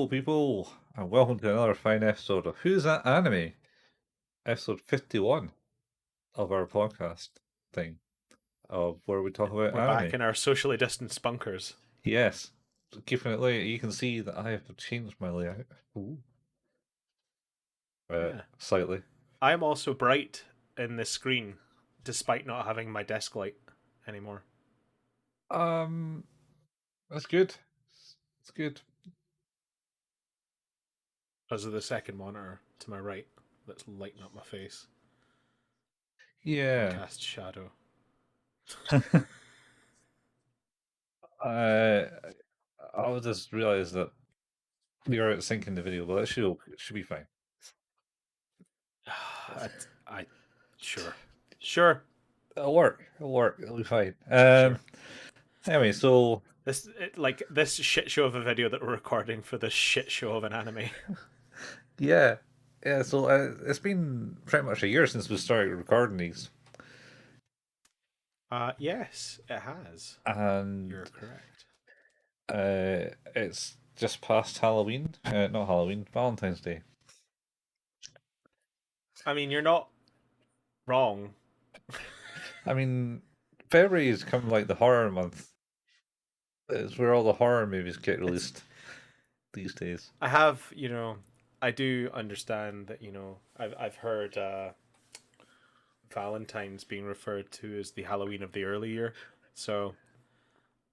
Hello, people, and welcome to another fine episode of Who's That Anime? Episode 51 of our podcast thing, of where we talk about We're back anime. in our socially distanced bunkers. Yes, keeping it light, you can see that I have changed my layout. Ooh. Yeah. Slightly. I am also bright in the screen, despite not having my desk light anymore. Um, that's good. It's good. Because of the second monitor to my right that's lighting up my face and Yeah. cast shadow. I I just realised that we are out sync in the video, but it should be fine. I sure. It'll work. It'll be fine. Sure. Anyway, so This shit show of a video that we're recording for this shit show of an anime. yeah, yeah. So it's been pretty much a year since we started recording these, Yes, it has. and You're correct. it's just past Halloween. Not Halloween, Valentine's Day. I mean, you're not wrong. I mean, February is kind of like the horror month. It's where all the horror movies get released these days. I have, I do understand that, I've heard Valentine's being referred to as the Halloween of the early year. So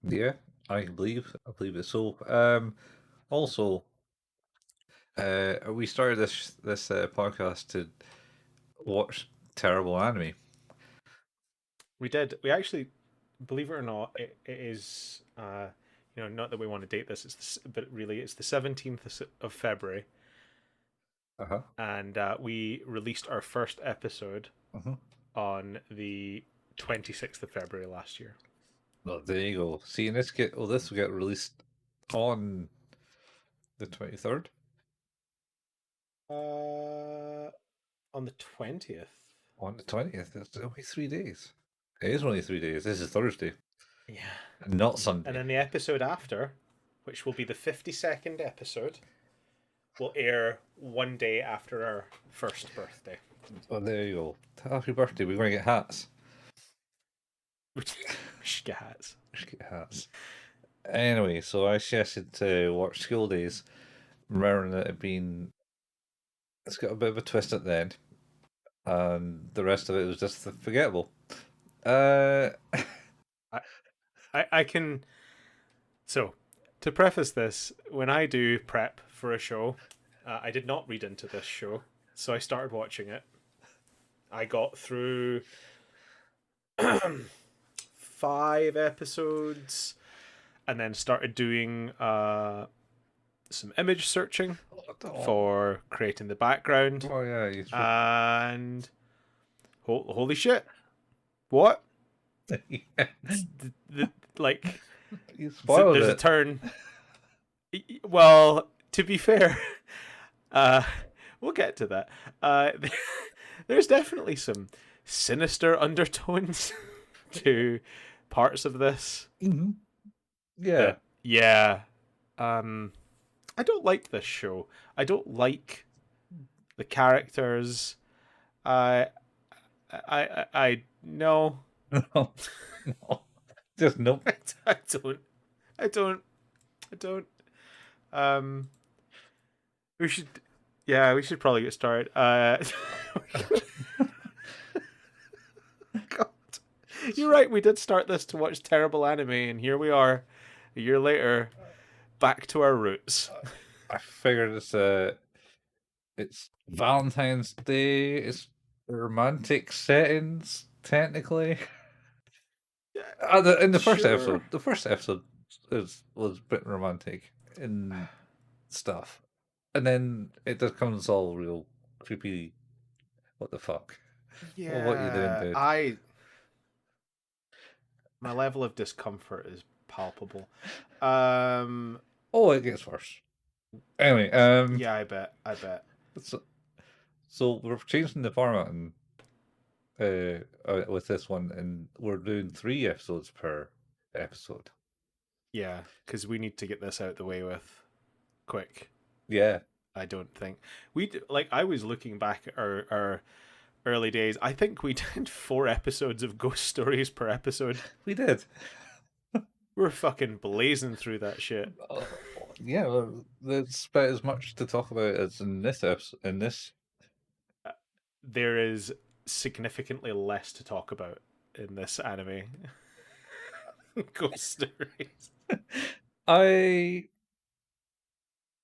Yeah, I believe it. So, also, we started this podcast to watch terrible anime. we did. We actually, believe it or not, it is. Not that we want to date this, but really, it's the 17th of February, Uh-huh. and we released our first episode Uh-huh. on the 26th of February last year. Well, there you go. See, and this will get released on the 23rd. On the 20th. On the 20th. It's only 3 days. It is only 3 days. This is Thursday, Yeah. not Sunday. And then the episode after, which will be the 52nd episode, will air one day after our first birthday. Well, there you go. Happy birthday. We're going to get hats. We should get hats. We should get hats. Anyway, so I suggested to watch School Days, remembering that it's got a bit of a twist at the end, and the rest of it was just forgettable. I can. So, to preface this, when I do prep for a show, I did not read into this show, so I started watching it. I got through 5 episodes, and then started doing some image searching for creating the background. Oh yeah, And holy shit, what? yeah. Like, You spoiled there's it. a turn. Well, to be fair, we'll get to that. There's definitely some sinister undertones to parts of this. Mm-hmm. Yeah. Yeah. I don't like this show. I don't like the characters. I no. No. No. Just nope. I don't. We should probably get started. God. You're right, we did start this to watch terrible anime, and here we are, a year later, back to our roots. I figured it's Valentine's Day. It's romantic settings, technically. In the first Sure. episode, was a bit romantic and stuff, and then it just comes all real creepy. What the fuck? Yeah, Well, what are you doing, dude? my level of discomfort is palpable. Oh, it gets worse. Anyway, Yeah, I bet. So we're changing the format and with this one, and we're doing 3 episodes per episode. Yeah, because we need to get this out the way with quick. Yeah, I don't think like. I was looking back at our early days. I think we did 4 episodes of ghost stories per episode. we did. We're fucking blazing through that shit. Oh, yeah, well, there's about as much to talk about as in this episode. In this, There is significantly less to talk about in this anime. Ghost stories. I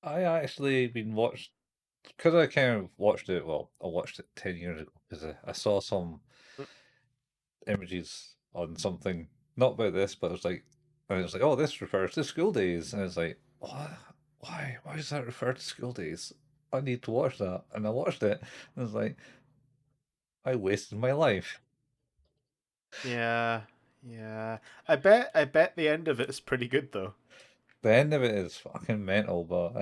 I actually been watched because I kind of watched it. Well, I watched it 10 years ago because I saw some images on something, not about this, but it was like, and it was like, oh, this refers to school days, and it's like, what? Why? Why does that refer to school days? I need to watch that, and I watched it, and it's like, I wasted my life. Yeah, yeah. I bet the end of it is pretty good though. The end of it is fucking mental, but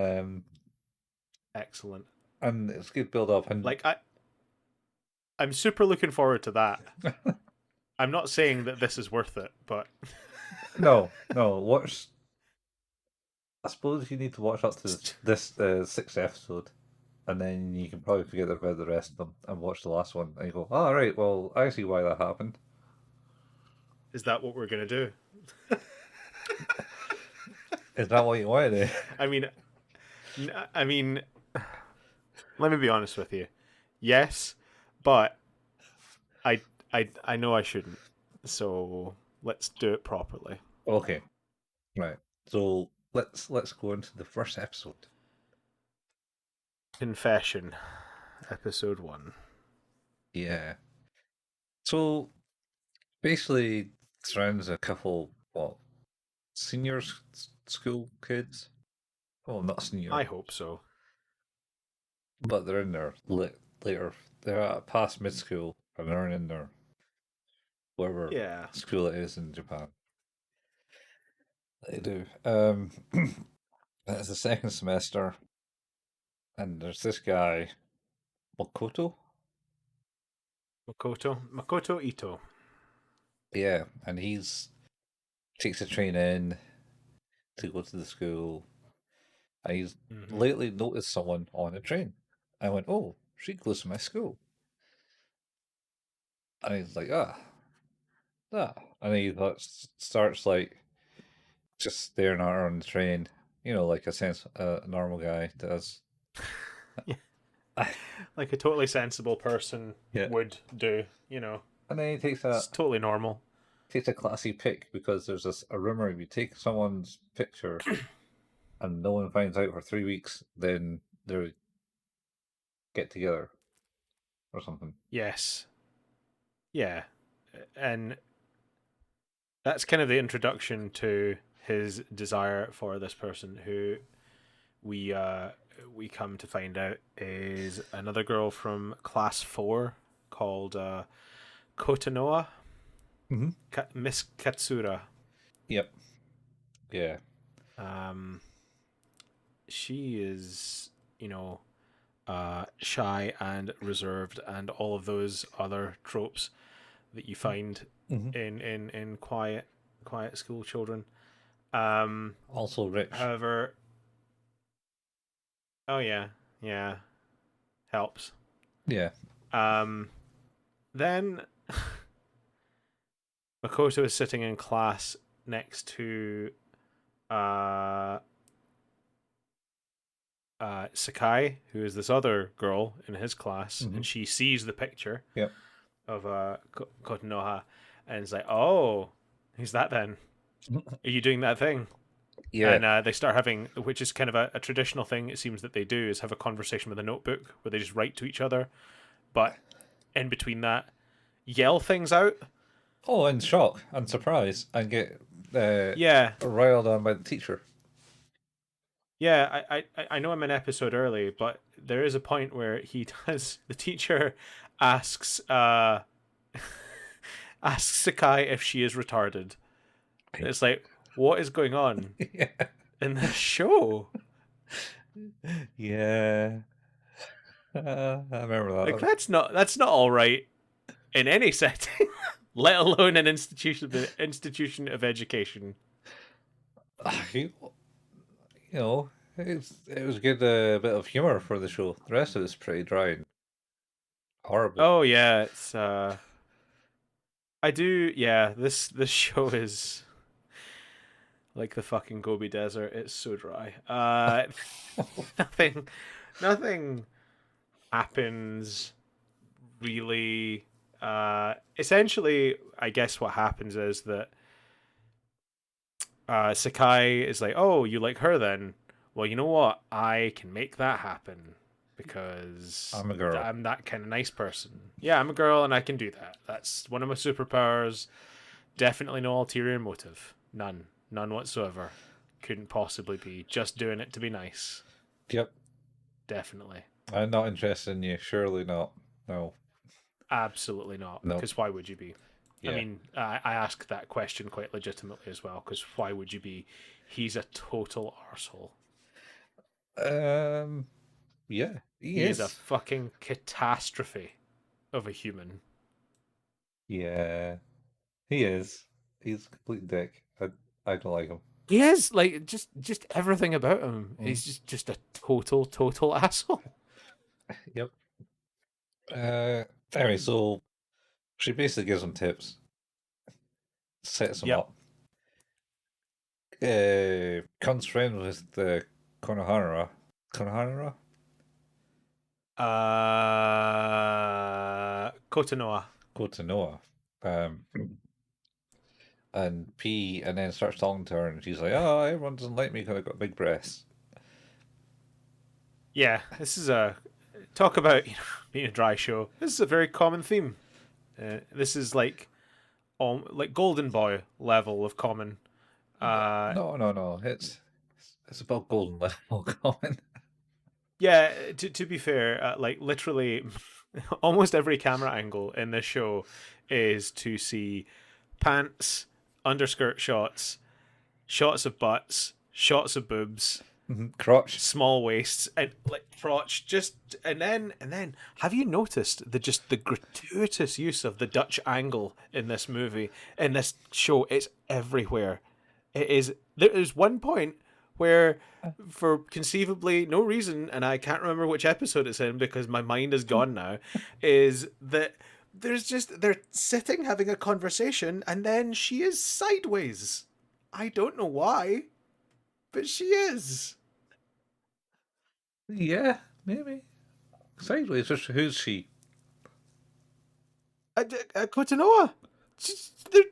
Excellent. and it's good build up, and Like I'm super looking forward to that. I'm not saying that this is worth it, but no, no, watch. I suppose you need to watch up to this sixth episode, and then you can probably forget about the rest of them and watch the last one, and you go, "All right, well, I see why that happened." is that what we're gonna do? Is that what you want to do? I mean, I mean, let me be honest with you. Yes, but I know I shouldn't. So let's do it properly. Okay, right. So let's go into the first episode. Confession, episode 1. Yeah. So basically, surrounds a couple, what, senior school kids? Well, not senior, I hope so. but they're in their later. They're at past mid school, and they're in their whatever Yeah. school it is in Japan. They do. It's the second semester, and there's this guy, Makoto. Makoto Ito. Yeah, and he's takes a train in to go to the school, and he's Mm-hmm. lately noticed someone on a train. I went, "Oh, she goes to my school," and he's like, "Ah," and he starts like just staring at her on the train, like a normal guy does. Yeah. Like a totally sensible person Yeah, would do. and then he It's totally normal. takes a classy pic because there's a rumor if you take someone's picture and no one finds out for 3 weeks, then they get together or something. Yes. Yeah. And that's kind of the introduction to his desire for this person who we come to find out is another girl from class 4 called Kotanoa, Mm-hmm. Miss Katsura. Yep. Yeah. Um, she is, shy and reserved and all of those other tropes that you find Mm-hmm. in quiet school children. Um, Also rich. However, oh yeah, yeah, helps. Yeah. Um, then Makoto is sitting in class next to uh, Sakai, who is this other girl in his class, Mm-hmm. and she sees the picture Yep. of Kotonoha, and is like, "Oh, who's that then? Are you doing that thing?" Yeah. And they start having, which is kind of a traditional thing. It seems that they do is have a conversation with a notebook where they just write to each other, but in between that, yell things out. Oh, and shock and surprise and get Yeah, riled on by the teacher. yeah. I know I'm an episode early, but there is a point where he does. The teacher asks asks Sakai if she is retarded. And it's like, what is going on Yeah. in this show? Yeah. I remember Like that. that's not all right in any setting, let alone an institution of education. You, you know, It was good, a bit of humor for the show. The rest of it's pretty dry and horrible. Oh yeah, it's I do yeah, this show is like the fucking Gobi Desert. It's so dry. Nothing nothing happens really. Essentially I guess what happens is that Sakai is like, "Oh, you like her then? Well, you know what? I can make that happen because I'm a girl. I'm that kind of nice person. Yeah, I'm a girl and I can do that. That's one of my superpowers. Definitely no ulterior motive. None. None whatsoever. Couldn't possibly be. Just doing it to be nice. Yep. Definitely. I'm not interested in you. Surely not. No. Absolutely not. No. Because why would you be? I Yeah. mean, I ask that question quite legitimately as well. Because why would you be? He's a total arsehole. Um. Yeah. He He is a is. fucking catastrophe of a human. Yeah. He is. He's a complete dick. I don't like him. He is like just everything about him. Mm. He's just a total asshole. Yep. Uh. Anyway, so she basically gives him tips, sets him Yep. up. Becomes friends with the Konohara. Konohara? Kotonoa. Kotonoa. Um, and and then starts talking to her, and she's like, "Oh, everyone doesn't like me because I've got big breasts." Yeah, this is a talk about being a dry show. This is a very common theme. This is like Golden Boy level of common. Uh, No, no, no. It's about golden level common. yeah. To be fair, like literally, almost every camera angle in this show is to see pants, underskirt shots, shots of butts, shots of boobs, Crotch. small waists, and like crotch. Just and then, have you noticed the gratuitous use of the Dutch angle in this movie, in this show? It's everywhere. It is. There is one point where, for conceivably no reason, and I can't remember which episode it's in because my mind is gone now, is that they're sitting having a conversation and then she is sideways. I don't know why, but she is. Yeah, maybe. Sideways. Who's she? Kotonoa. They're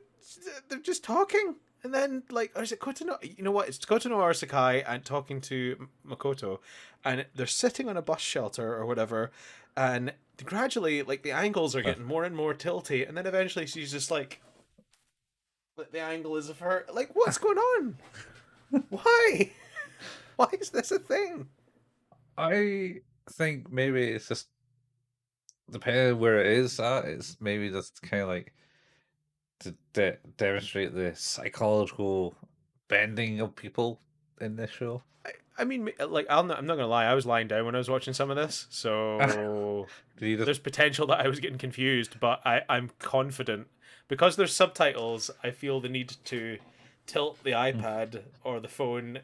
they're just talking, and then like, or is it Kotonoa? You know what? It's Kotonoa or Sakai and talking to Makoto, and they're sitting on a bus shelter or whatever, and gradually like the angles are Uh, getting more and more tilty, and then eventually she's just like, the angle is of her. Like, what's going on? Why? Why is this a thing? I think maybe it's just depending where it is at. It's maybe just kind of like to demonstrate the psychological bending of people in this show. I mean, like, I'm not gonna lie. I was lying down when I was watching some of this, so Do you just there's potential that I was getting confused. But I'm confident because there's subtitles. I feel the need to tilt the iPad or the phone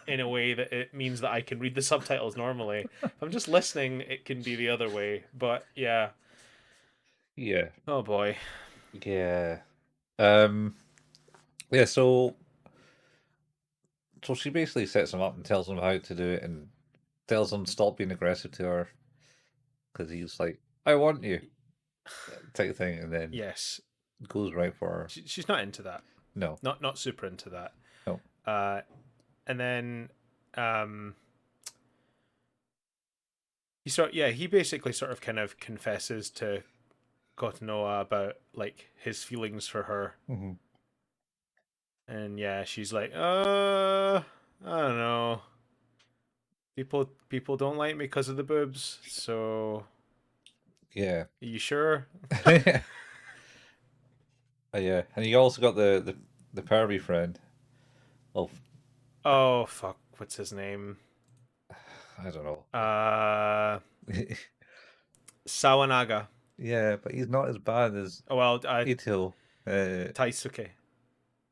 in a way that it means that I can read the subtitles normally. If I'm just listening, it can be the other way. But yeah. yeah, Oh boy. yeah. Um, yeah, so she basically sets him up and tells him how to do it and tells him stop being aggressive to her because he's like, I want you, type of thing, and then Yes. goes right for her. She's not into that. No, Not super into that. no. Uh, and then um he basically sort of kind of confesses to Kotonoa about like his feelings for her, Hmm. and yeah, she's like, I don't know, people don't like me because of the boobs, so Yeah. are you sure? Yeah. Yeah, and you also got the pervy friend of Oh fuck, what's his name? I don't know. uh Sawanaga. Yeah, but he's not as bad as Oh well, Ito. Taisuke.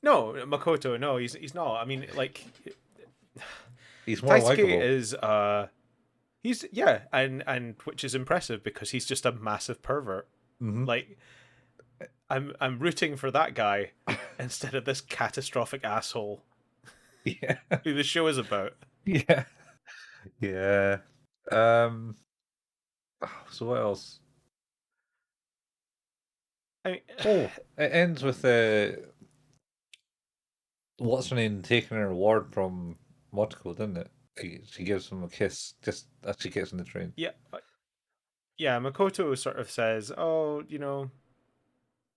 No, Makoto. No, he's not. I mean, like, He's more Taisuke likable. is he's and which is impressive because he's just a massive pervert. Hmm. Like I'm rooting for that guy instead of this catastrophic asshole Yeah. who the show is about. Yeah. Yeah. Um. So what else? I mean, Oh, it ends with what's her name taking an award from Motoko, doesn't it? She gives him a kiss just as she gets in the train. yeah, yeah. Makoto sort of says, "Oh,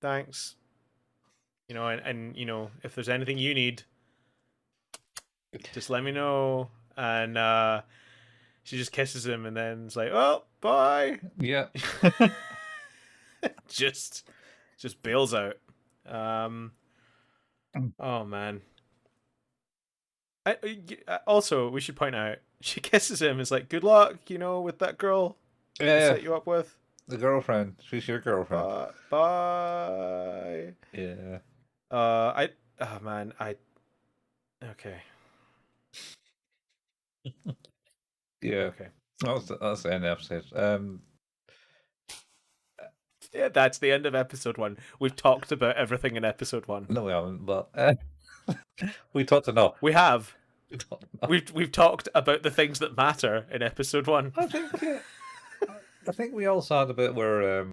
thanks, and if there's anything you need, just let me know." And she just kisses him, and then it's like, "Oh, bye." Yeah. just just bails out. Um, oh man. Also, we should point out she kisses him. Is like, "Good luck, with that girl I Yeah. set you up with." The girlfriend. She's your girlfriend. Bye, bye. Yeah. I. Oh man, I. Okay, Yeah. okay. That's the end of the episode. Yeah, that's the end of episode 1. We've talked about everything in episode 1. No, we haven't, but we talked enough. We have. We talked enough. We've talked about the things that matter in episode 1. I think I think we also had a bit where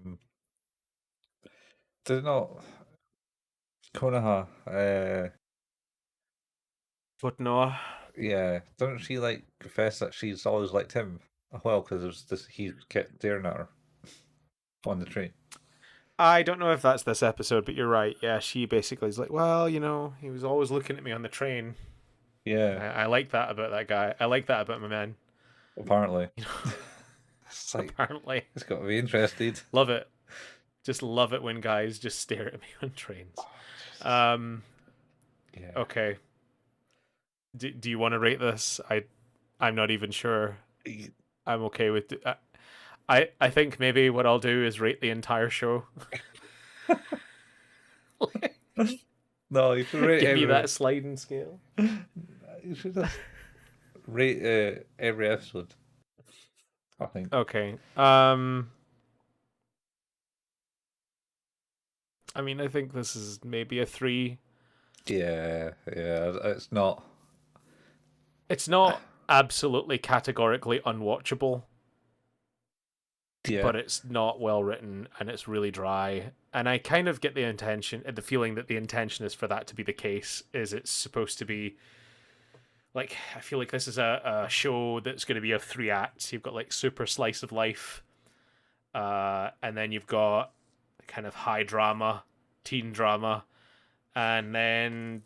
did not Konoha But no, yeah, doesn't she like confess that she's always liked him? Well, because there's this he kept staring at her on the train. I don't know if that's this episode, but you're right. Yeah, she basically is like, well, he was always looking at me on the train. Yeah, I like that about that guy. I like that about my man. apparently. You know, It's like apparently, it's got to be interested. love it. Just love it when guys just stare at me on trains. Um. Yeah. Okay. Do you want to rate this? I'm not even sure. I'm okay with. I think maybe what I'll do is rate the entire show. No, you should rate Give you every. that sliding scale. You should just rate every episode. I think. Okay. I mean, I think this is maybe a 3. Yeah, yeah. It's not. It's not absolutely categorically unwatchable, Yeah, but it's not well written and it's really dry. And I kind of get the feeling that the intention is for that to be the case. Is it's supposed to be like, I feel like this is a show that's going to be of 3 acts. You've got like super slice of life, and then you've got kind of high drama, teen drama, and then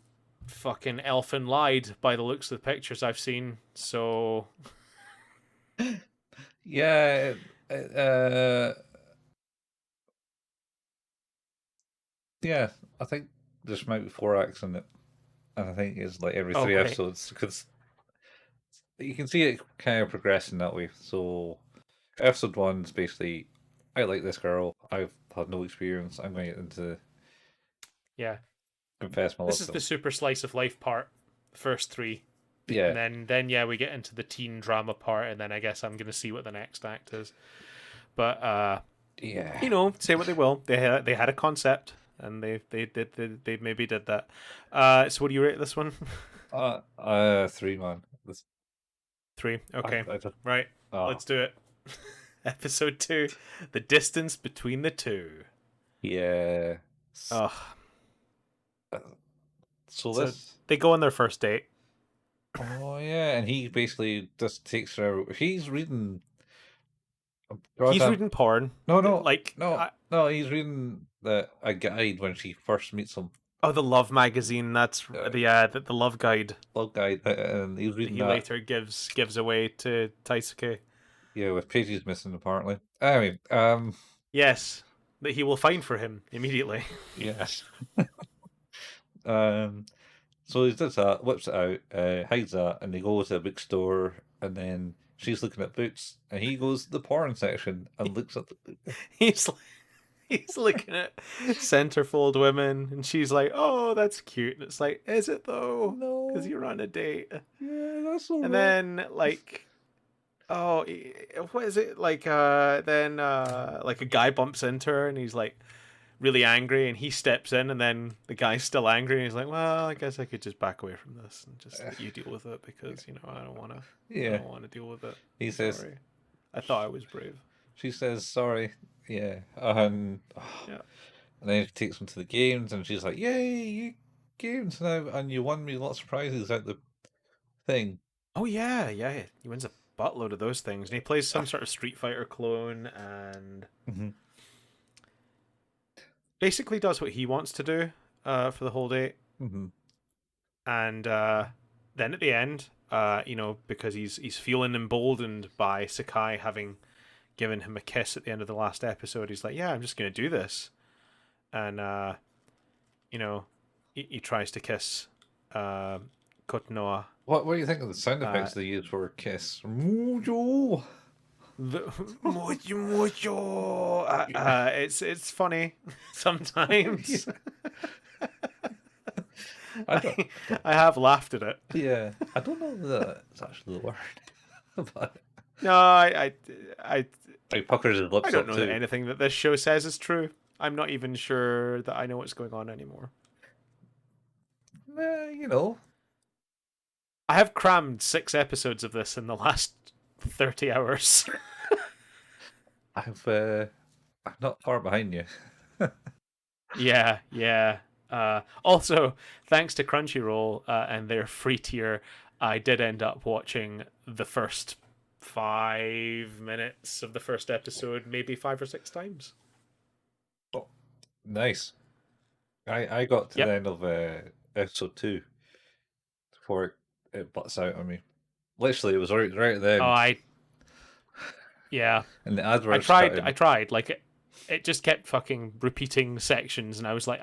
fucking Elfin lied by the looks of the pictures I've seen. So yeah. Yeah. I think there's might be 4 acts in it, and I think it's like every oh three great, episodes because you can see it kind of progressing that way. So episode one's basically, I like this girl. I've had no experience. I'm going into yeah. confess my This love is to the him. super slice of life part, the first 3, and Yeah, then yeah, we get into the teen drama part, and then I guess I'm gonna see what the next act is. But yeah. say what they will, they had a concept, and they maybe did that. So what do you rate this one? 3 man. This, 3. Okay, I just, right. oh Let's do it. Episode 2, the distance between the two. yeah. Oh, Uh, So so this. they go on their first date. Oh yeah, and he basically just takes her. He's reading. He's Goddamn. reading porn, No, no, like no, no. He's reading a guide when she first meets him. oh, the Love magazine. That's Uh, the Love guide Love guide, and he's that reading he that. later gives away to Taisuke. Yeah, with pages missing apparently. Anyway, Yes, that he will find for him immediately. yes. um, so he does that, whips it out, hides that, and they go to a bookstore, and then she's looking at books, and he goes to the porn section and looks at the. he's he's looking at centerfold women, and she's like, "Oh, that's cute." And it's like, is it though? Because No, you're on a date. yeah, That's so And wrong. then like, oh, what is it like? Then like a guy bumps into her, and he's like really angry, and he steps in, and then the guy's still angry, and he's like, well, I guess I could just back away from this and just let you deal with it because I don't want to. I Yeah. don't want to deal with it. He says, Sorry. I thought I was brave. she says, sorry. Yeah. And Yeah. then he takes him to the games, and she's like, yay, you games now, and you won me lots of prizes at the thing. Oh yeah, yeah. He wins a buttload of those things, and he plays some sort of Street Fighter clone, and Mm-hmm. basically does what he wants to do for the whole day. Mm-hmm. And then at the end, because he's feeling emboldened by Sakai having given him a kiss at the end of the last episode, he's like, "Yeah, I'm just gonna do this," and he tries to kiss Kotonoa. What do you think of the sound Uh, effects they use for Kiss? Mojo! the Mojo Mojo. It's funny Yeah. sometimes. I don't, I have laughed at it. yeah, I don't know that it's actually the word, but No, I he puckers his I lips don't up know that too. anything that this show says is true. I'm not even sure that I know what's going on anymore. You know, I have crammed 6 episodes of this in the last 30 hours. I've I'm not far behind you. Yeah, yeah. Also, thanks to Crunchyroll and their free tier, I did end up watching the first 5 minutes of the first episode, maybe 5 or 6 times. Oh, nice. I got to the Yep. end of episode 2 before it butts out on me. Literally, it was right Oh, then, yeah. and the I adverts cut tried. I in. tried. Like it just kept fucking repeating sections, and I was like,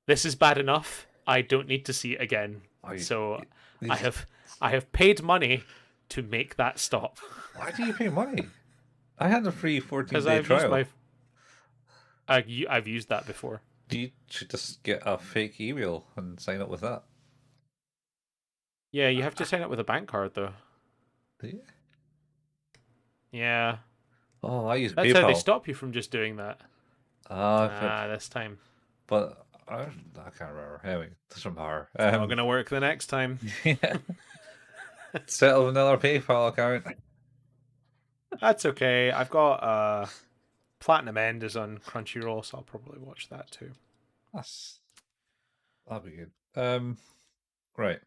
this is bad enough. I don't need to see it again. Oh, So I these, have I have paid money to make that stop why do you pay money? I had a free 14 because day I've used trial. my I've used that before. You should just get a fake email and sign up with that. Yeah, you have to sign up with a bank card though. Do you? Yeah, Oh, I use that's how they PayPal. stop you from just doing that. But, This time but I can't remember. Anyway, doesn't matter. it's not gonna work the next time. Yeah. Set up another PayPal account. That's okay. I've got Platinum End is on Crunchyroll, so I'll probably watch that too. That's that'll be good. Right.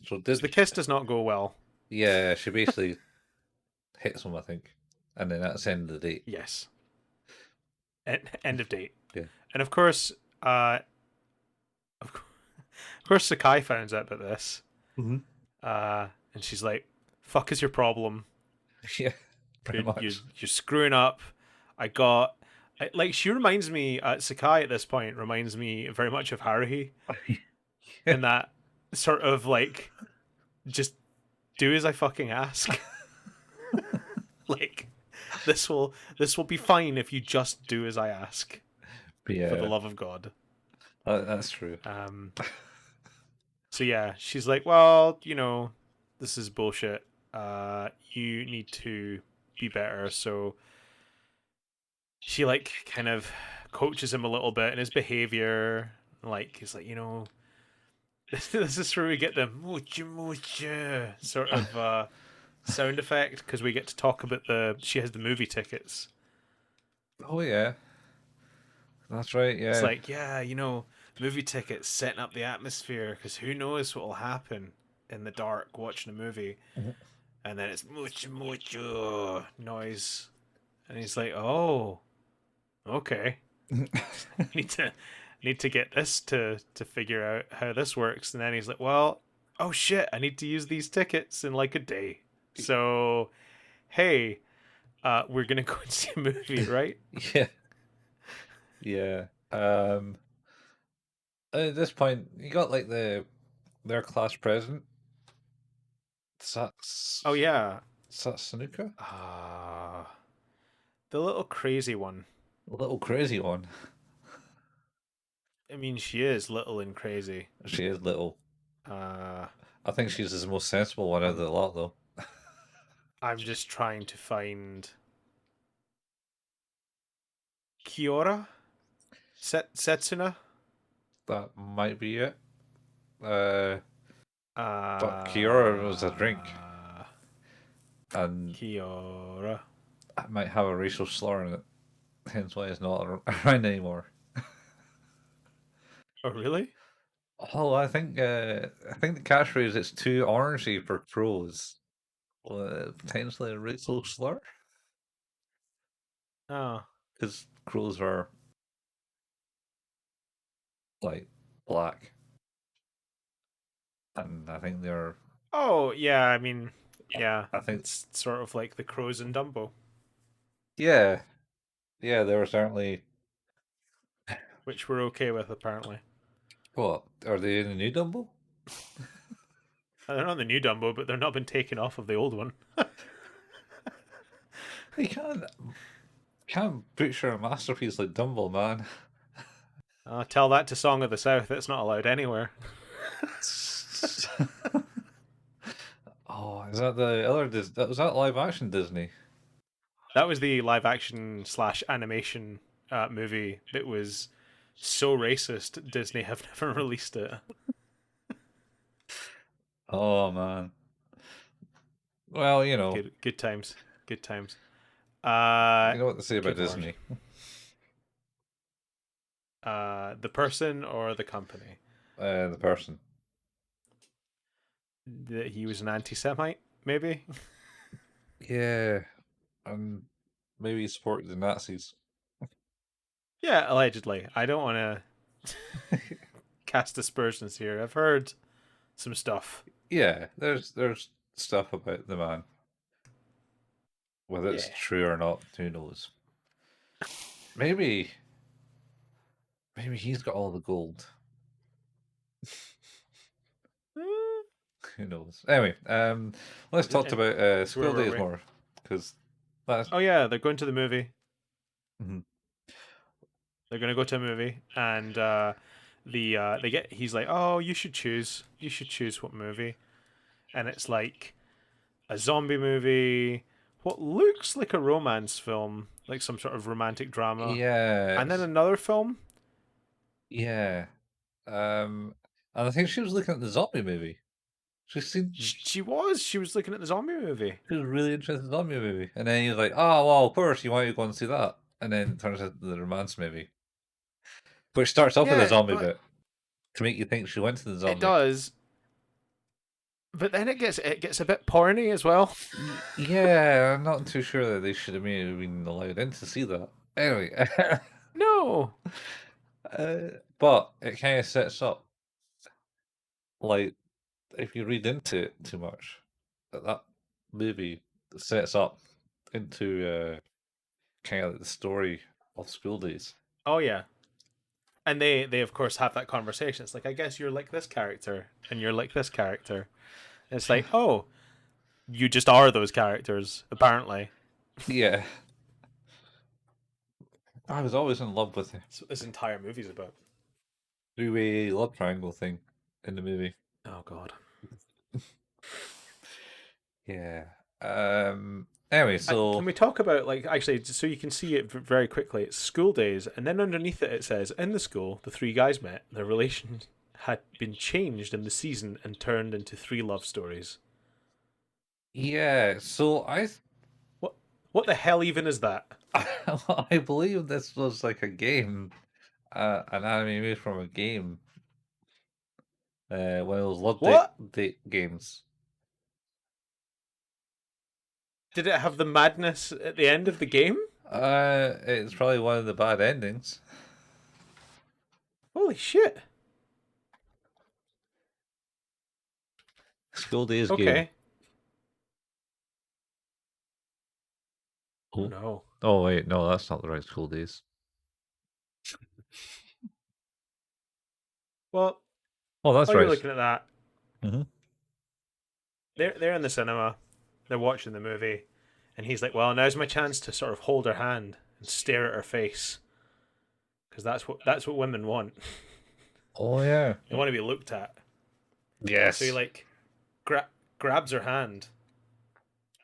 So So the kiss does not go well. yeah, she basically hits him, I think, and then that's the end of the date. Yes. End of date. Yeah. And of course, of course, Sakai finds out about this, Mm-hmm. and she's like, "Fuck is your problem? Yeah, pretty You're much. screwing up. I got." Like she reminds me, Sakai at this point reminds me very much of Haruhi Yeah. in that sort of like, just do as I fucking ask. Like, this will be fine if you just do as I ask. But For the yeah, love of God. that's true. So yeah, she's like, well, this is bullshit. You need to be better. So she like kind of coaches him a little bit in his behavior. Like he's like, this is where we get the moocha moocha sort of sound effect because we get to talk about she has the movie tickets. Oh yeah, that's right. It's Yeah. like, yeah, movie tickets setting up the atmosphere because who knows what will happen in the dark watching a movie. Mhm. And then it's mucho mucho noise, and he's like, "Oh, okay, need to get this to figure out how this works." And then he's like, "Well, oh shit, I need to use these tickets in like a day. So, hey, we're gonna go and see a movie, right?" Yeah. Yeah. At this point, you got like their class president, Oh yeah, Satsunuka, uh, the little crazy one. a little crazy one. I mean, she is little and crazy. She is little. Uh, I think she's the most sensible one out of I'm the lot, though. I'm just trying to find Kiora Setsuna. That might be it. Uh, but Kiora was a drink, Uh, and Kiora. it might have a racial slur in it. Hence why it's not around anymore. Oh, really? Oh, I think the catchphrase "it's too orangey for pros" potentially a racial slur Oh. because crows are like black, and I think they're Oh, yeah. I mean, yeah. I think It's sort of like the crows in Dumbo, yeah, yeah, they were certainly. which we're okay with apparently. What are they in the new Dumbo? They're not the new Dumbo, but they're not been taken off of the old one. They can't butcher a masterpiece like Dumbo, man. Tell that to Song of the South. It's not allowed anywhere. Oh, is that the other? Was that live action Disney? That was the live action slash animation movie that was so racist. Disney have never released it. Oh man. Well, Good times. Good times. you know what to say about Good lord. Disney. The person or the company? The person. That he was an anti-Semite, maybe. Yeah, and maybe he supported the Nazis. Yeah, allegedly. I don't want to cast aspersions here. I've heard some stuff. Yeah, there's stuff about the man. Whether it's Yeah. true or not, who knows? Maybe maybe he's got all the gold. Uh, Who knows? Anyway, let's talk and about so where school were days we? more because that's Oh yeah, they're going to the movie. mhm. They're gonna go to a movie, and they get. He's like, "Oh, you should choose. You should choose what movie." And it's like a zombie movie, what looks like a romance film, like some sort of romantic drama, Yeah, and then another film. yeah. And I think she was looking at the zombie movie. She seemed She was looking at the zombie movie. she was really interested in the zombie movie, and then he was like, "Oh well, of course you want to go and see that," and then it turns out the romance movie, which starts off with a Yeah, zombie but bit to make you think she went to the it zombie. does. But then it gets a bit porny as well. Yeah, I'm not too sure that they should have maybe been allowed in to see that. Anyway, No. but it kind of sets up like if you read into it too much, that movie sets up into kind of the story of school days. Oh yeah. And they of course have that conversation. It's like, I guess you're like this character and you're like this character. And it's like, oh, you just are those characters, apparently. Yeah, I was always in love with the That's what this entire movie's about. three-way love triangle thing in the movie. Oh god. Yeah. Anyway, Can so we talk about, like, actually, so you can see it very quickly? It's school days, and then underneath it says, in the school, the three guys met. Their relation had been changed in the season and turned into three love stories. yeah, so What? What the hell even is that? I believe this was like a game, an anime made from a game, one of those love What? date games. Did it have the madness at the end of the game? It's probably one of the bad endings. Holy shit. School days game. Okay. Oh Oh, no. oh wait, no, that's not the right school days. Well, Oh, that's while you're right. looking at that, Hmm. they're in the cinema, they're watching the movie, and he's like, "Well, now's my chance to sort of hold her hand and stare at her face, because that's what women want. Oh yeah. They want to be looked at." So he Yes. like grabs her hand,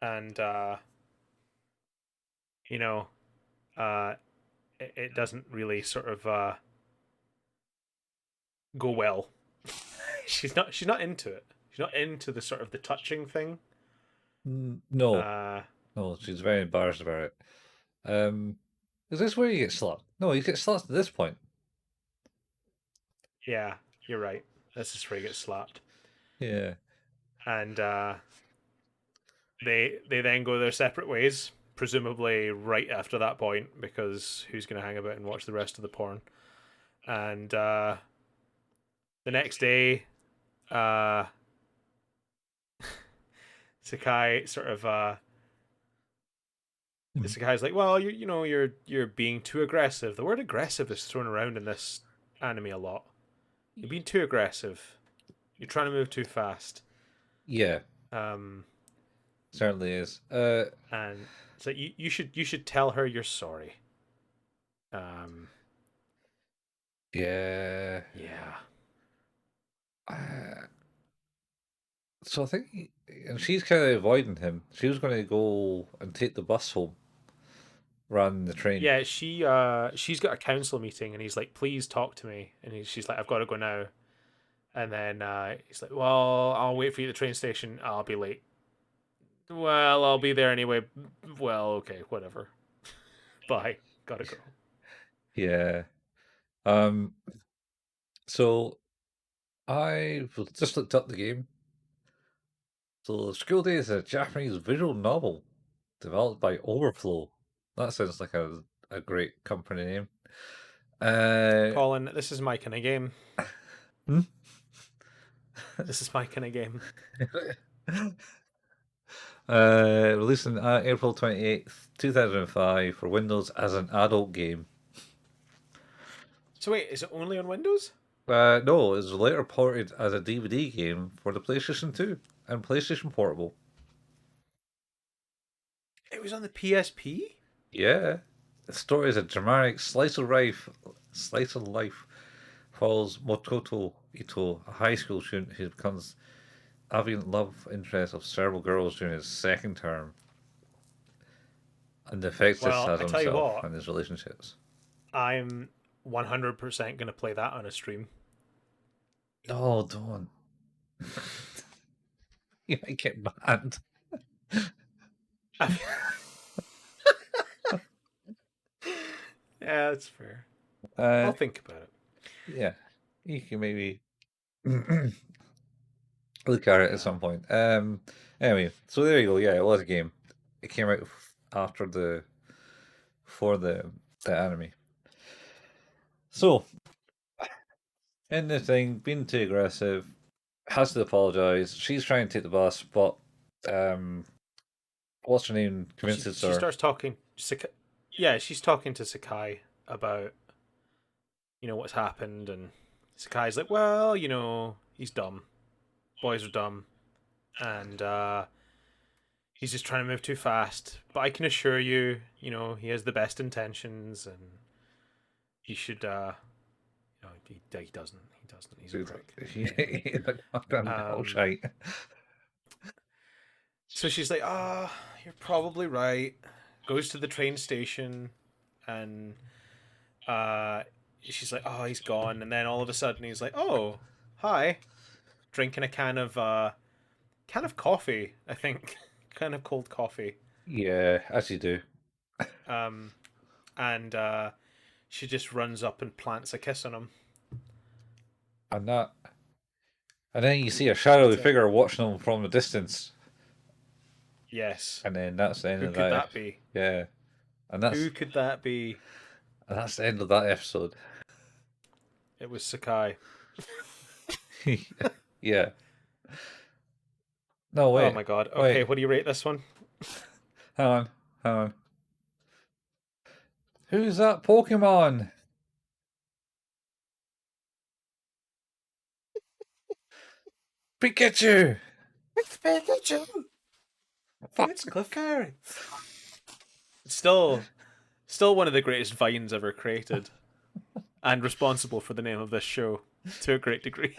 and you know, uh, it doesn't really sort of go well. She's not into it. She's not into the sort of the touching thing. No, Uh, no, she's very embarrassed about it. Um, is this where you get slapped? No, you get slapped at this point. yeah, you're right. This is where he gets slapped, Yeah. and they then go their separate ways. Presumably, right after that point, because who's going to hang about and watch the rest of the porn? And the next day, uh, Sakai sort of Sakai's like, well, you're being too aggressive. The word aggressive is thrown around in this anime a lot. You're being too aggressive. You're trying to move too fast. Yeah, Um, certainly is. and so you should tell her you're sorry. Um, Yeah. yeah. Uh, so I think, and she's kind of avoiding him. She was going to go and take the bus home rather than the train. Yeah, she's got a council meeting and he's like, please talk to me. And she's like, I've got to go now. And then he's like, well, I'll wait for you at the train station. I'll be late. Well, I'll be there anyway. Well, okay, whatever. Bye. Gotta go. Yeah. Um. So I just looked up the game. So School Day is a Japanese visual novel developed by Overflow. That sounds like a great company name. Uh, Colin, this is my kind of game. hmm? This is my kind of game. Released on April 28th, 2005 for Windows as an adult game. So wait, is it only on Windows? No, it was later ported as a DVD game for the PlayStation 2 and PlayStation Portable. It was on the PSP? Yeah. The story is a dramatic slice of life follows Mototo Ito, a high school student who becomes avid love interest of several girls during his second term, and the effects this Well, has I on tell you himself what, and his relationships. I'm 100% going to play that on a stream. No, don't. You might get banned. Yeah, that's fair. Uh, I'll think about it. yeah, you can maybe look at it at Yeah. some point. Anyway, so there you go. Yeah, it was a game. It came out after for the anime. So in the thing, being too aggressive, has to apologize. She's trying to take the bus, but um, what's her name She convinces she her. starts talking. Yeah, she's talking to Sakai about what's happened, and Sakai's like, well, he's dumb. Boys are dumb, and he's just trying to move too fast. But I can assure you, he has the best intentions, and he should. No, he doesn't. He doesn't. He's a prick. He's a goddamn Um, shite. so she's like, you're probably right. Goes to the train station, and uh, she's like, oh, he's gone. And then all of a sudden, he's like, oh, hi, drinking a can of coffee. I think, kind of cold coffee. Yeah, as you do. Um, and she just runs up and plants a kiss on him. And that, and then you see a shadowy That's it. figure watching them from a distance, Yes. and then that's the end Who of could that. that be? Yeah, and Who could that be? that's the end of that episode. It was Sakai. Yeah. No, Oh wait, my god. Okay, wait. what do you rate this one? Hang on, hang on. Who's that Pokemon? Pikachu. It's Pikachu. Fuck. It's Cliff Carey. Still one of the greatest vines ever created, and responsible for the name of this show to a great degree.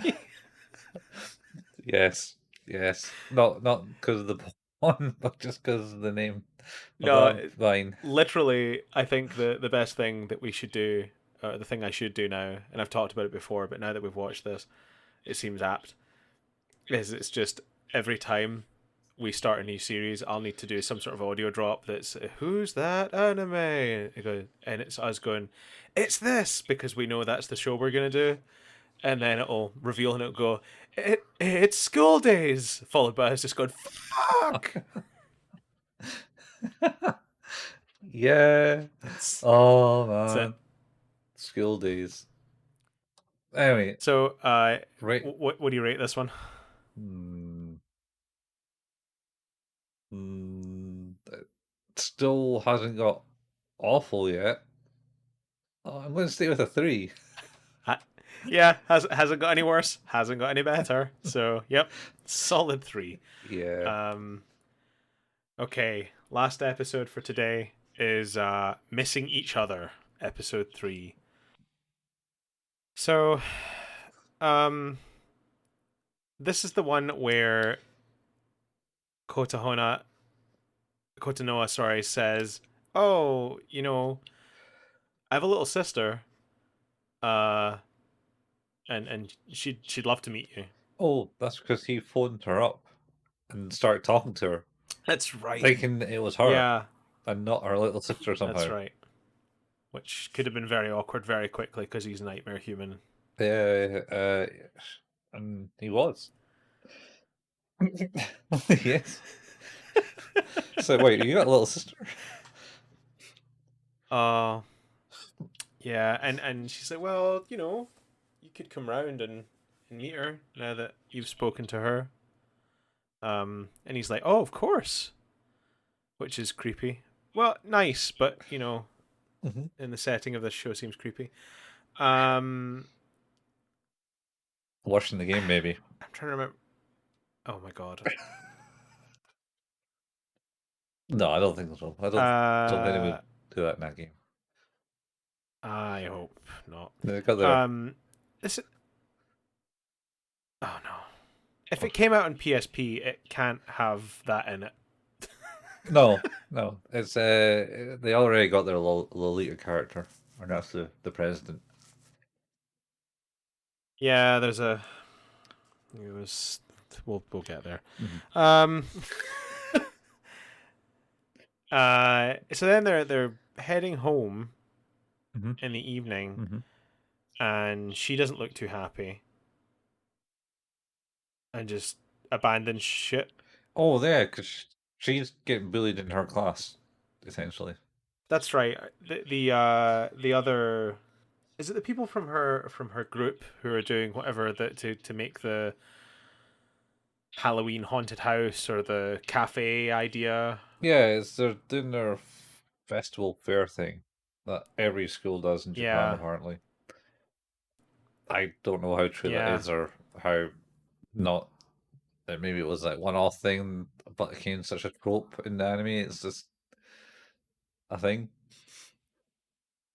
Yes. Yes, not because of the one, but just because of the name of No, that vine. literally, I think the best thing that we should do, the thing I should do now, and I've talked about it before, but now that we've watched this, it seems apt. Is it's just every time we start a new series, I'll need to do some sort of audio drop that's who's that anime, and it's us going, it's this because we know that's the show we're gonna do, and then it'll reveal and it'll go, it's school days, followed by us just going fuck. Yeah. That's Oh that's it. man, school days. Anyway, So, right. what do you rate this one? Hmm, it still hasn't got awful yet. Oh, I'm going to stay with a three. Ha- yeah, hasn't got any worse, hasn't got any better. So, yep, solid three. Yeah. Um, okay, last episode for today is missing each other, episode 3. So, um, this is the one where Kotahona Kotanoa, sorry, says, "Oh, I have a little sister, uh, and she'd love to meet you." Oh, that's because he phoned her up and started talking to her, That's right. thinking it was her Yeah, and not her little sister that's somehow. right. Which could have been very awkward very quickly because he's nightmare human. Yeah, and he was. Yes. So wait, you got a little sister? uh yeah, and she's like, well, you could come round and meet her now that you've spoken to her. And he's like, oh, of course, which is creepy. Well, nice, but Hmm. in the setting of this show, seems creepy. Um, Watching the game, maybe. I'm trying to remember. Oh my god. No, I don't think so. I don't think they would Uh, do that in that game. I hope not. They got their Um, this. Oh no. If it came out on PSP, it can't have that in it. no, no. It's they already got their Lolita character, or that's the president. Yeah, there's a. It was. We'll get there. Hmm. Um. So then they're heading home Hmm. in the evening, Hmm. and she doesn't look too happy, and just abandons shit. Oh, yeah, because she's getting bullied in her class, essentially. That's right. The other, is it the people from her group who are doing whatever that to make the Halloween haunted house or the cafe idea? Yeah, it's they're doing their festival fair thing that every school does in Japan, Yeah, apparently. I don't know how true that yeah, is or how not that maybe it was like one-off thing, but it became such a trope in the anime. It's just a thing.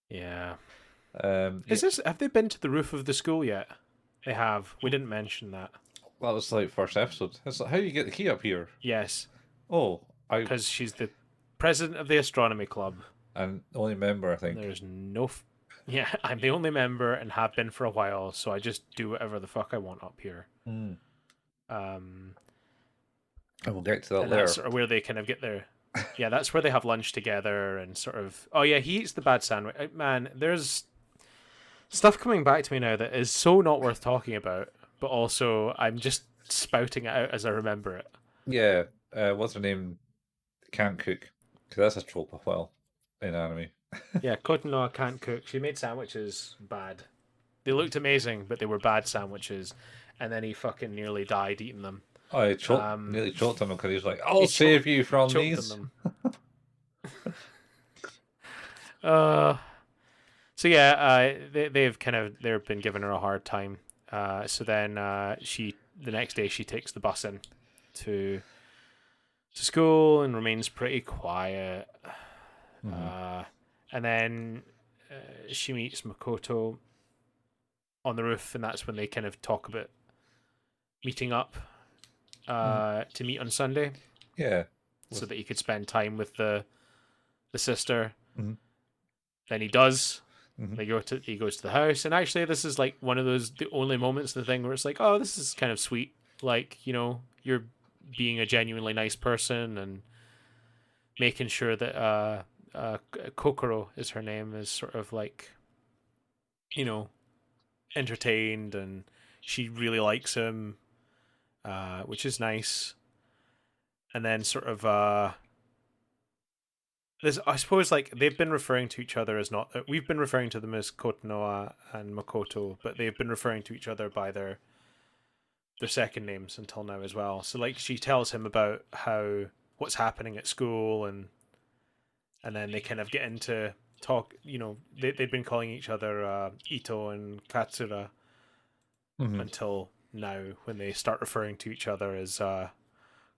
yeah. Yeah, Have they been to the roof of the school yet? They have. We didn't mention that. that was like first episode. It's like, how do you get the key up here? Yes, Oh, I because she's the president of the astronomy club. and only member, I think. There's no. Yeah, I'm the only member and have been for a while, so I just do whatever the fuck I want up here. Mm. Um, And we'll get to that and that's later. sort of where they kind of get their. Yeah, that's where they have lunch together and sort of. Oh yeah, he eats the bad sandwich. Man, there's stuff coming back to me now that is so not worth talking about, but also I'm just spouting it out as I remember it. Yeah, what's her name? Can't cook because that's a trope as well in anime. Yeah, Kotanoa can't cook. She made sandwiches bad. They looked amazing, but they were bad sandwiches. And then he fucking nearly died eating them. I Um, nearly choked him because he was like, "I'll he save you from choked on these." them. Uh, so yeah, they've been giving her a hard time. So then she the next day she takes the bus in to school and remains pretty quiet. Hmm. Uh, and then she meets Makoto on the roof, and that's when they kind of talk about meeting up Mhm. to meet on Sunday Yeah. so With, that he could spend time with the sister. mhm, Then he does. mhm. He goes to the house, and actually, this is like one of the only moments of the thing where it's like, oh, this is kind of sweet. Like, you're being a genuinely nice person and making sure that Kokoro is her name is sort of like you know entertained and she really likes him, which is nice. And then sort of there's I suppose like they've been referring to each other as not we've been referring to them as Kotonoa and Makoto, but they've been referring to each other by their second names until now as well. So like she tells him about how what's happening at school, and then they kind of get into talk. They'd been calling each other Ito and Katsura Mhm. until now when they start referring to each other as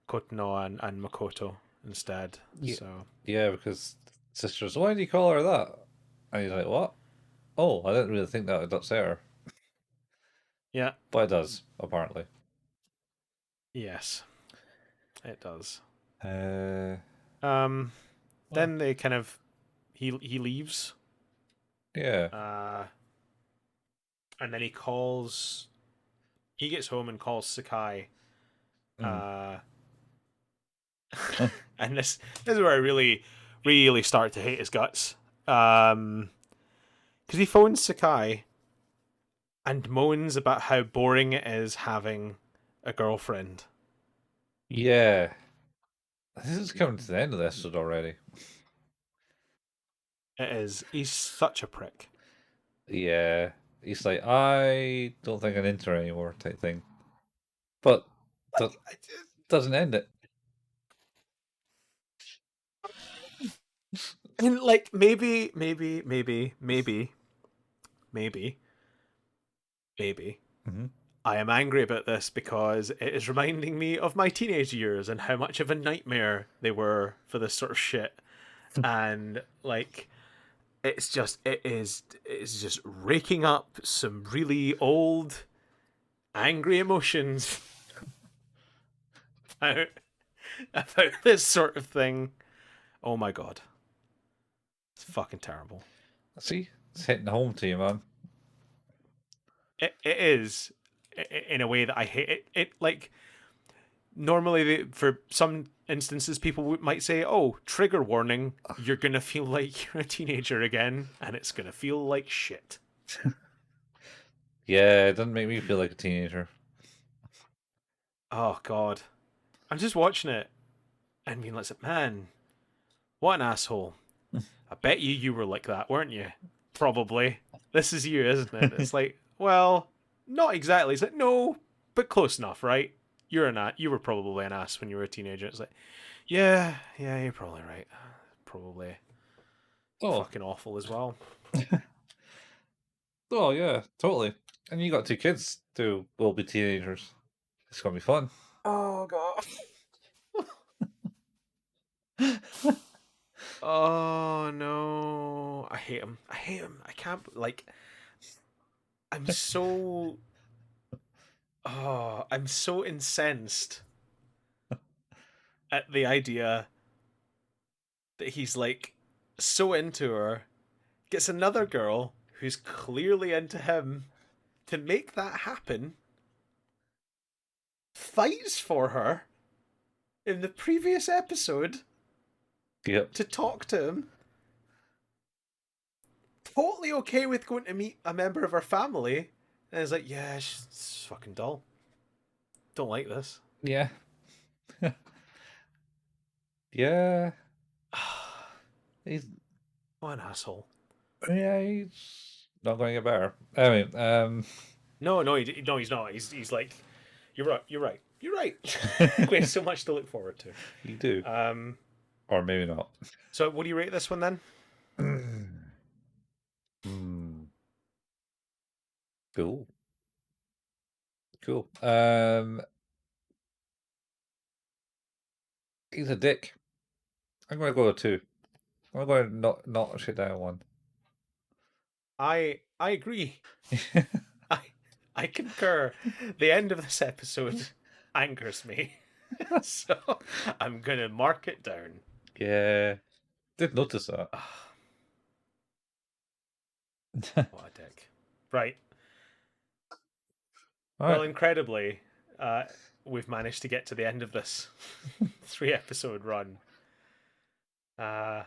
Kotono and Makoto instead. Yeah, So yeah, because sisters, why do you call her that? And he's like, what? Oh, I didn't really think that would upset her. yeah, But it does, apparently. yes, it does. Uh, Um, well, then they kind of he leaves, yeah. uh, and then he gets home and calls Sakai. Mm. Uh, and this is where I really start to hate his guts. Because he phones Sakai and moans about how boring it is having a girlfriend. Yeah. This is coming to the end of the episode already. It is. He's such a prick. Yeah. He's like, I don't think I'm into her anymore, type thing. But that Like, doesn't end it. I mean, like maybe, maybe. Hmm. I am angry about this because it is reminding me of my teenage years and how much of a nightmare they were for this sort of shit. And like, it's just raking up some really old angry emotions about, about this sort of thing. Oh my god, it's fucking terrible. See? It's hitting home to you, man. It is in a way that I hate it. It like normally for some instances people might say, "Oh, trigger warning! You're gonna feel like you're a teenager again, and it's gonna feel like shit." Yeah, it doesn't make me feel like a teenager. Oh god, I'm just watching it and being like, "Man, what an asshole!" I bet you were like that, weren't you? Probably. This is you, isn't it? It's like, well, not exactly. It's like, no, but close enough, right? You were probably an ass when you were a teenager. It's like, yeah, you're probably right. Probably Oh, fucking awful as well. oh yeah, totally. And you got two kids who will be teenagers. It's gonna be fun. Oh god. Oh no. I hate him. I hate him. I can't like I'm so I'm so incensed at the idea that he's like so into her, gets another girl who's clearly into him to make that happen, fights for her in the previous episode Yep. to talk to him, totally okay with going to meet a member of her family, and is like, yeah, she's fucking dull. Don't like this. Yeah. Yeah. He's What an asshole. yeah, he's not going to get better. I mean, No, he's not. He's like, you're right, you're right. We have so much to look forward to. you do, Um, or maybe not. so what do you rate this one then? Hmm. Cool. Cool. He's a dick. I'm going to go with two. I'm going to not shit down one. I agree. I I concur. The end of this episode. angers me. So I'm gonna mark it down. Yeah, did notice that. What a dick. Right. All Well, right. incredibly, uh, we've managed to get to the end of this 3 episode run. Uh,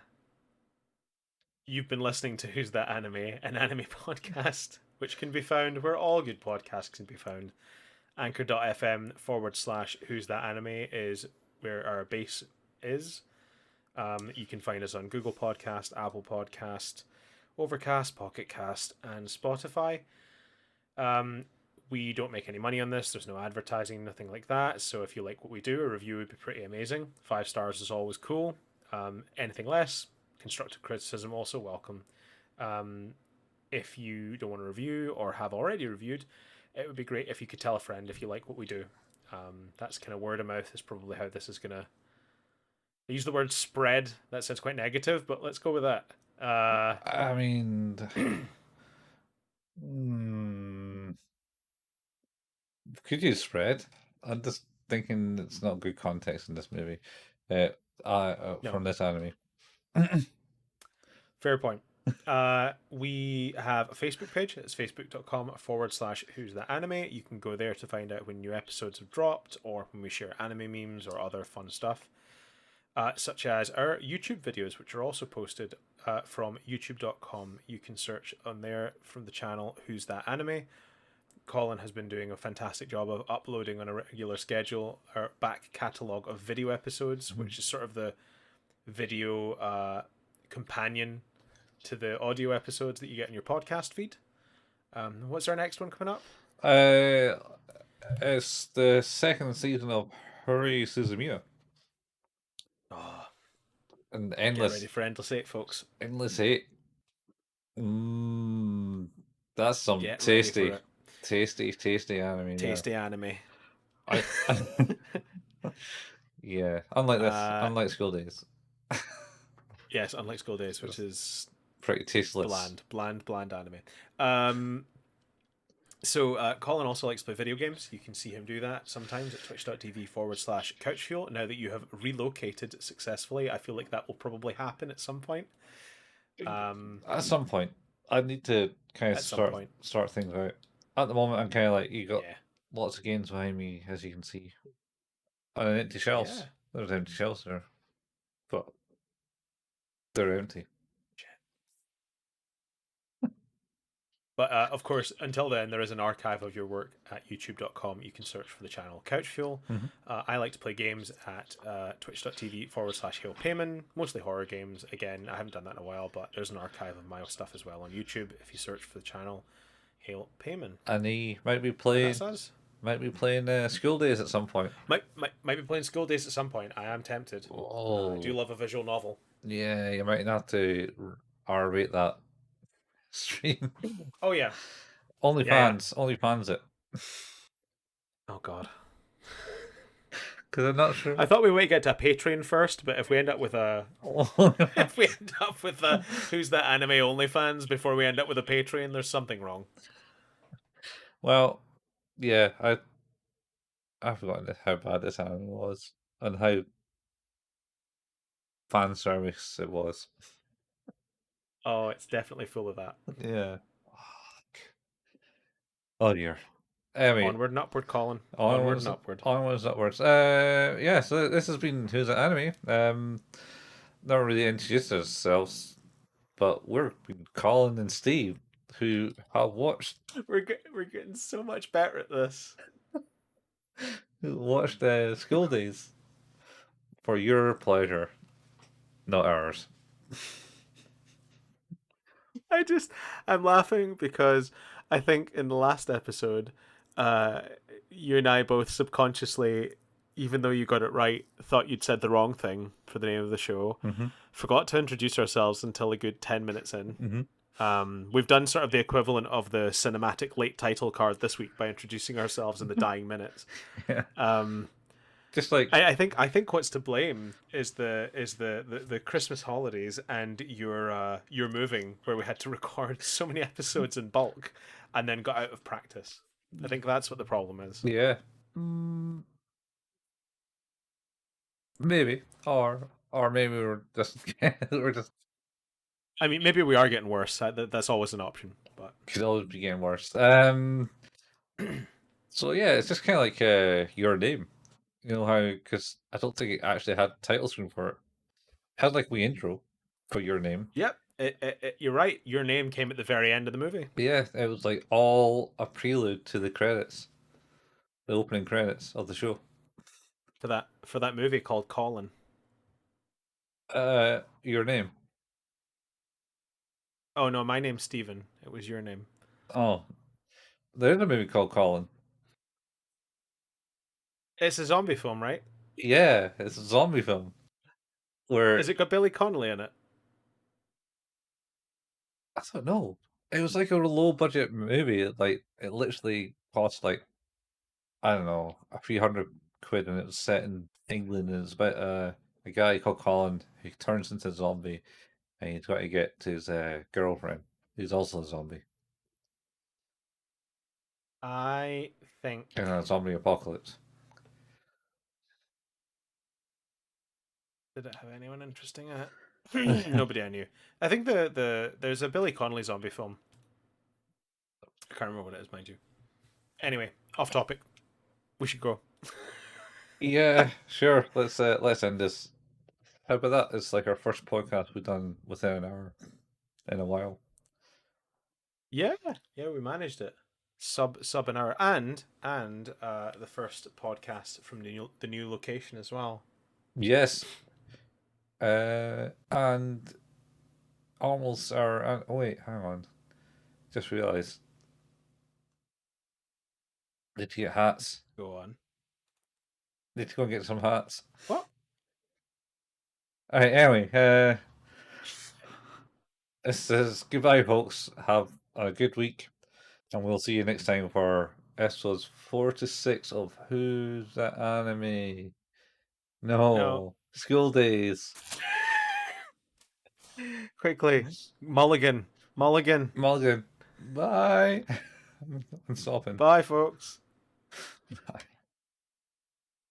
you've been listening to Who's That Anime, an anime podcast, which can be found where all good podcasts can be found. Anchor.fm/ Who's That Anime is where our base is. You can find us on Google Podcast, Apple Podcast, Overcast, Pocket Cast, and Spotify. Um, we don't make any money on this. There's no advertising, nothing like that. So if you like what we do, a review would be pretty amazing. 5 stars is always cool. Anything less, constructive criticism also welcome. Um, if you don't want to review or have already reviewed, it would be great if you could tell a friend if you like what we do. That's kind of word of mouth is probably how this is gonna. I use the word spread. That sounds quite negative, but let's go with that. I mean, hmm, could you spread? I'm just thinking it's not good context in this movie. Uh, No, from this anime. fair point. We have a Facebook page. It's facebook.com/ Who's That Anime. You can go there to find out when new episodes have dropped or when we share anime memes or other fun stuff, such as our YouTube videos, which are also posted from youtube.com. You can search on there from the channel Who's That Anime. Colin has been doing a fantastic job of uploading on a regular schedule our back catalogue of video episodes, which is sort of the video companion to the audio episodes that you get in your podcast feed. What's our next one coming up? Uh, it's the second season of Hurry Suzumiya. Oh, And get ready for Endless 8, folks. endless hate. Mmm, that's some Get ready for tasty, it. tasty anime there. Tasty anime. I, yeah. Unlike School Days, Yes, unlike School Days, which it's is pretty tasteless. bland anime. So Colin also likes to play video games. You can see him do that sometimes at twitch.tv/couchfuel. Now that you have relocated successfully, I feel like that will probably happen at some point. At some point, I need to kind of At some point. start things out. At the moment, I'm kind of like you got Yeah. lots of games behind me, as you can see, and empty shelves. Yeah. There's empty shelves there, but they're empty. But of course, until then, there is an archive of your work at youtube.com. You can search for the channel Couchfuel. Mhm. I like to play games at twitch.tv/HalePayman, mostly horror games. Again, I haven't done that in a while, but there's an archive of my stuff as well on YouTube if you search for the channel Hale Payman. And he might be And that's us. playing School Days at some point. Might be playing School Days at some point. I am tempted. I do Oh, love a visual novel. yeah, you might have to R-rate that stream. Oh, yeah. Yeah. Only fans it. Oh, God. Because I'm not sure. I thought we might get to a Patreon first, but if we end up with a if we end up with a Who's That Anime OnlyFans before we end up with a Patreon, there's something wrong. Well, yeah, I've forgotten how bad this anime was and how fan service it was. Oh, it's definitely full of that. Yeah. Oh dear. Anyway, Onward and upward, Colin. Onward and upward. onwards, upwards. Yeah. So this has been Who's That Anime. Not really introduced ourselves, but we're Colin and Steve, who have watched We're getting so much better at this. School Days for your pleasure, not ours. I'm laughing because I think in the last episode, you and I both subconsciously, even though you got it right, thought you'd said the wrong thing for the name of the show. Mm-hmm. Forgot to introduce ourselves until a good 10 minutes in. Mm-hmm. We've done sort of the equivalent of the cinematic late title card this week by introducing ourselves in the dying minutes. Yeah. Um, Just like I think what's to blame is the Christmas holidays and your moving, where we had to record so many episodes in bulk and then got out of practice. I think that's what the problem is. yeah. Maybe, or maybe we're just we're just I mean, maybe we are getting worse. That's always an option. But could always be getting worse. So yeah, it's just kind of like your name. You know how? Because I don't think it actually had title screen for it. It had like we intro for your name. yep, you're right. Your name came at the very end of the movie But yeah, it was like all a prelude to the credits, the opening credits of the show. for that movie called Colin. Your name. Oh no, my name's Steven. It was your name. Oh, there's a movie called Colin. It's a zombie film, right? Yeah, it's a zombie film where Is it got Billy Connolly in it? I don't know. It was like a low budget movie. Like it literally cost like I don't know a few hundred quid, and it was set in England. And it's about a guy called Colin who turns into a zombie, and he's got to get to his girlfriend, who's also a zombie, I think. in a zombie apocalypse. Did it have anyone interesting in it? Nobody I knew. I think there's a Billy Connolly zombie film. I can't remember what it is, mind you. Anyway, off topic. We should go. Yeah, sure. Let's end this. How about that? It's like our first podcast we've done within an hour in a while. Yeah, yeah, we managed it. Sub an hour, and the first podcast from the new location as well. Yes, and almost our. Oh wait, hang on. Just realised. Need to get hats. Go on. Need to go and get some hats. What? Alright, anyway, this is goodbye, folks. Have a good week, and we'll see you next time for episodes 4 to 6 of Who's That Anime? No. No, School Days. Quickly, Mulligan, Mulligan. Mulligan. Bye. I'm stopping. Bye, folks. Bye.